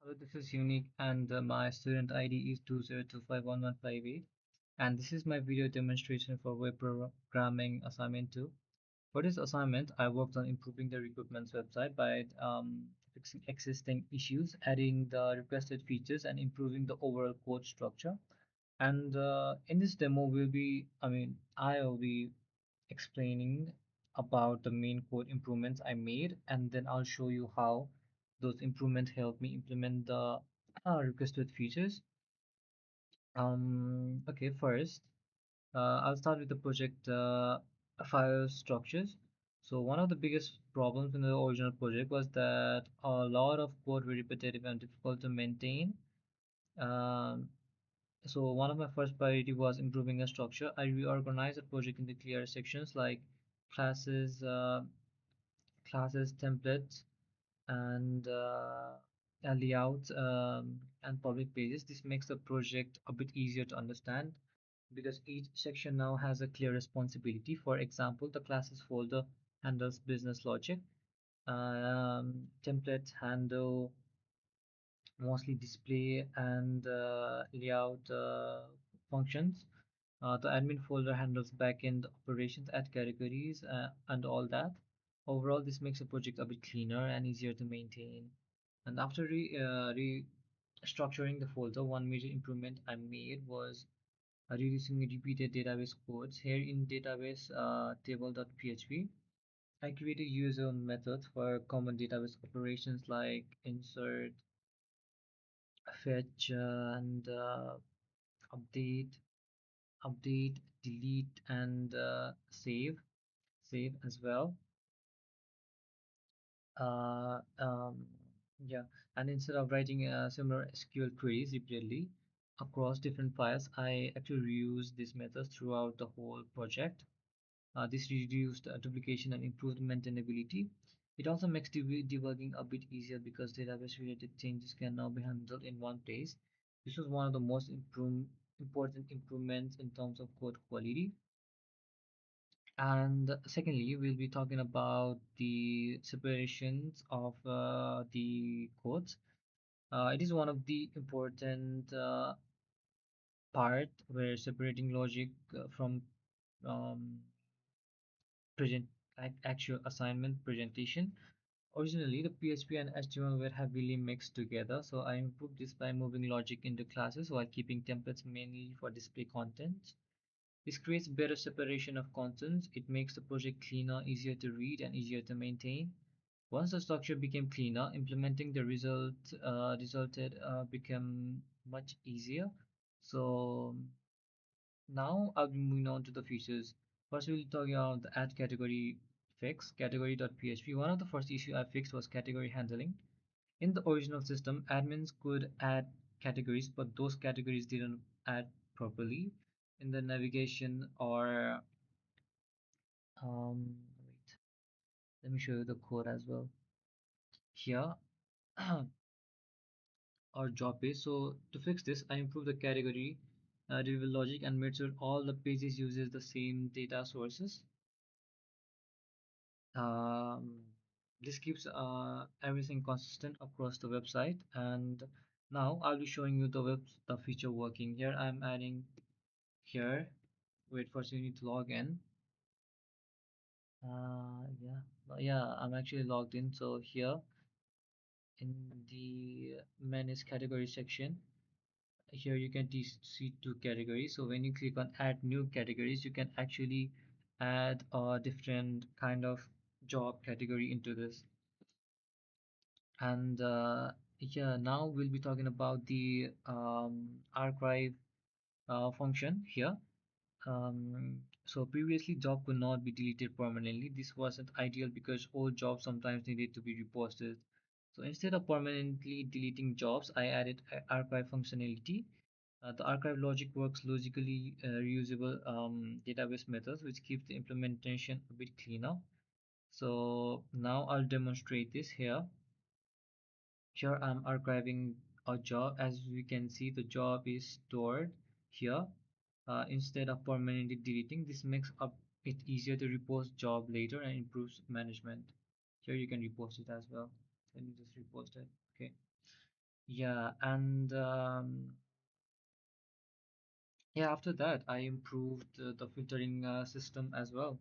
Hello, this is Unique, and my student ID is 2025115 and this is my video demonstration for web programming assignment 2. For this assignment, I worked on improving the recruitment's website by fixing existing issues, adding the requested features, and improving the overall code structure. And in this demo, I will be explaining about the main code improvements I made, and then I'll show you how those improvements help me implement the requested features. Okay, first, I'll start with the project file structures. So one of the biggest problems in the original project was that a lot of code were repetitive and difficult to maintain. Um, so one of my first priority was improving the structure. I reorganized the project into clear sections like classes, templates, and layouts and public pages. This makes the project a bit easier to understand because each section now has a clear responsibility. For example, the classes folder handles business logic, templates handle mostly display and layout functions. The admin folder handles backend operations, add categories, and all that. Overall, this makes the project a bit cleaner and easier to maintain. And after restructuring the folder, one major improvement I made was reducing repeated database codes. Here in database table.php, I created user methods for common database operations like insert, fetch, and update, delete, and save as well. Uh, um, yeah, and instead of writing similar SQL queries repeatedly across different files, I actually reuse these methods throughout the whole project. This reduced duplication and improved maintainability. It also makes debugging a bit easier because database-related changes can now be handled in one place. This was one of the most important improvements in terms of code quality. And secondly, we'll be talking about the separations of the codes. It is one of the important part where separating logic from um, present actual assignment presentation. Originally, the PHP and HTML were heavily mixed together, so I improved this by moving logic into classes while keeping templates mainly for display content. This creates better separation of contents. It makes the project cleaner, easier to read, and easier to maintain. Once the structure became cleaner, implementing the resulted became much easier. So now I'll be moving on to the features. First, we'll talk about the add category fix, category.php. One of the first issue I fixed was category handling. In the original system, admins could add categories, but those categories didn't add properly in the navigation or wait, let me show you the code as well. Here, our job page. So to fix this, I improved the category retrieval logic and made sure all the pages uses the same data sources. Um, this keeps everything consistent across the website. And now I'll be showing you the feature working. Here I'm adding here. Wait, first you need to log in. Yeah, I'm actually logged in. So here in the manage category section, here you can see two categories. So when you click on add new categories, you can actually add a different kind of job category into this. And yeah, now we'll be talking about the archive function here. So previously job could not be deleted permanently. This wasn't ideal because old jobs sometimes needed to be reposted. So instead of permanently deleting jobs, I added archive functionality. The archive logic works logically reusable database methods, which keeps the implementation a bit cleaner. So now I'll demonstrate this here. Here I'm archiving a job. As we can see, the job is stored here instead of permanently deleting. This makes it easier to repost job later and improves management. Here you can repost it as well. Let me just repost it. Okay. Yeah, and yeah, after that, I improved the filtering system as well.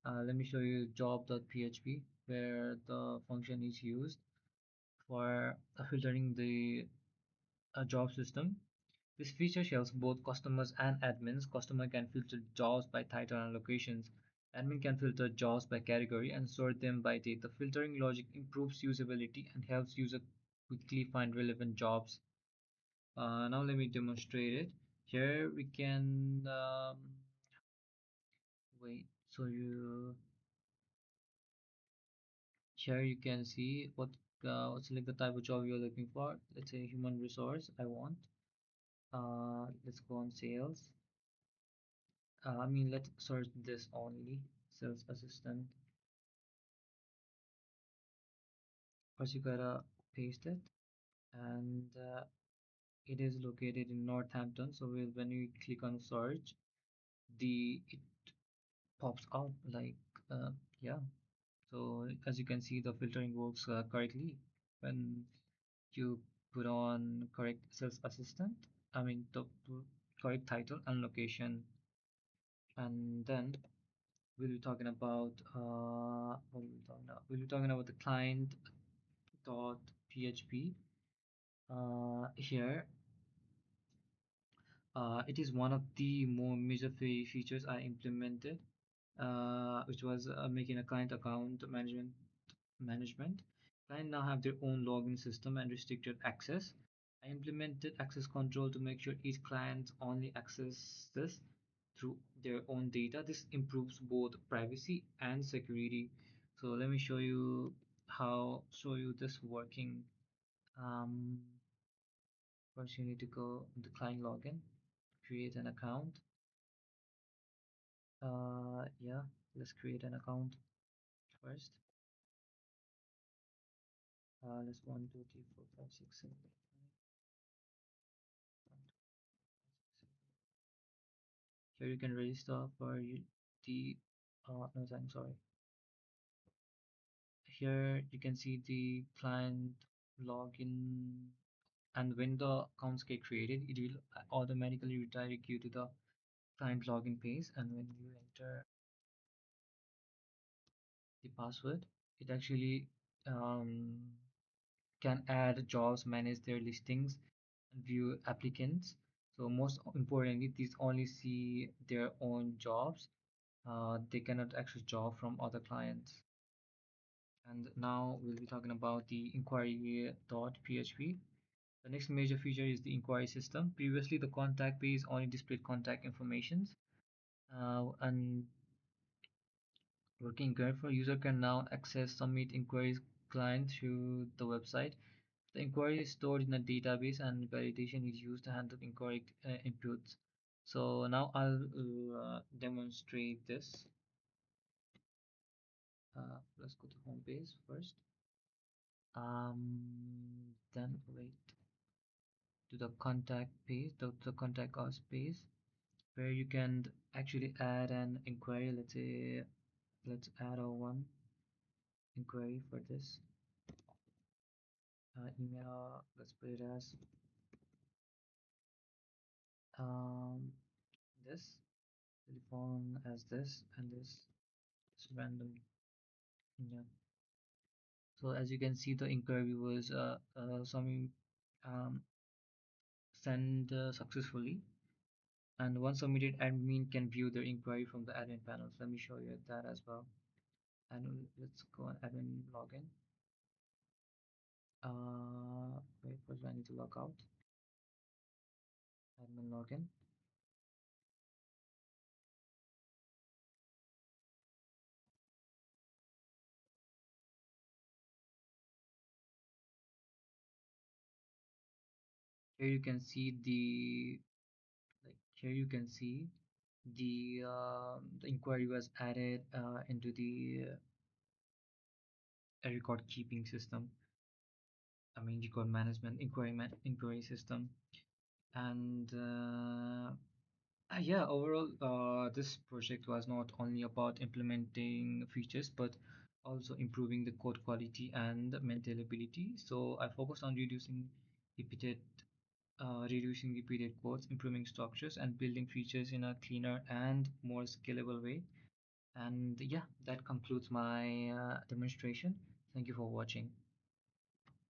Let me show you job.php, where the function is used for filtering the job system. This feature helps both customers and admins. Customer can filter jobs by title and locations. Admin can filter jobs by category and sort them by date. The filtering logic improves usability and helps user quickly find relevant jobs. Now let me demonstrate it. Here we can wait. So you here you can see select the type of job you're looking for. Let's say human resource. I want. Let's go on sales. I mean, let's search this only. Sales assistant. First, you gotta paste it, and it is located in Northampton. So when you click on search, the it pops out like yeah. So as you can see, the filtering works correctly when you put on correct sales assistant. I mean, the correct title and location, and then we'll be talking about what will we talking about? We'll be talking about the client dot php. Here, it is one of the more major features I implemented, which was making a client account management. Client now have their own login system and restricted access. I implemented access control to make sure each client only accesses through their own data. This improves both privacy and security. So let me show you this working. Um, First, you need to go to client login, create an account. Yeah, let's create an account first. Let's 1, 2, 3, 4, 5, 6, 7, 8, 9. Here you can register for the no, I'm sorry. Here you can see the client login, and when the accounts get created, it will automatically redirect you to the client login page. And when you enter the password, it actually um, can add jobs, manage their listings, and view applicants. So most importantly, these only see their own jobs. They cannot access job from other clients. And now we'll be talking about the inquiry.php. The next major feature is the inquiry system. Previously, the contact page only displayed contact informations, and working careful, user can now access submit inquiries client through the website. The inquiry is stored in a database and validation is used to handle incorrect inputs. So now I'll demonstrate this. Let's go to home page first. Then wait to the contact page, the contact us page, where you can actually add an inquiry. Let's say let's add a one inquiry for this email. Let's put it as um, this telephone as this and this is random. Yeah. So as you can see, the inquiry was some sent successfully, and once submitted, admin can view their inquiry from the admin panel. So let me show you that as well. And let's go on admin login. Wait, first I need to log out. Admin login. Here you can see here you can see the inquiry was added into the record keeping system. I mean record management inquiry system. And yeah, overall, this project was not only about implementing features but also improving the code quality and maintainability. So I focused on reducing repeated reducing repeated quotes, improving structures, and building features in a cleaner and more scalable way. And yeah, that concludes my demonstration. Thank you for watching.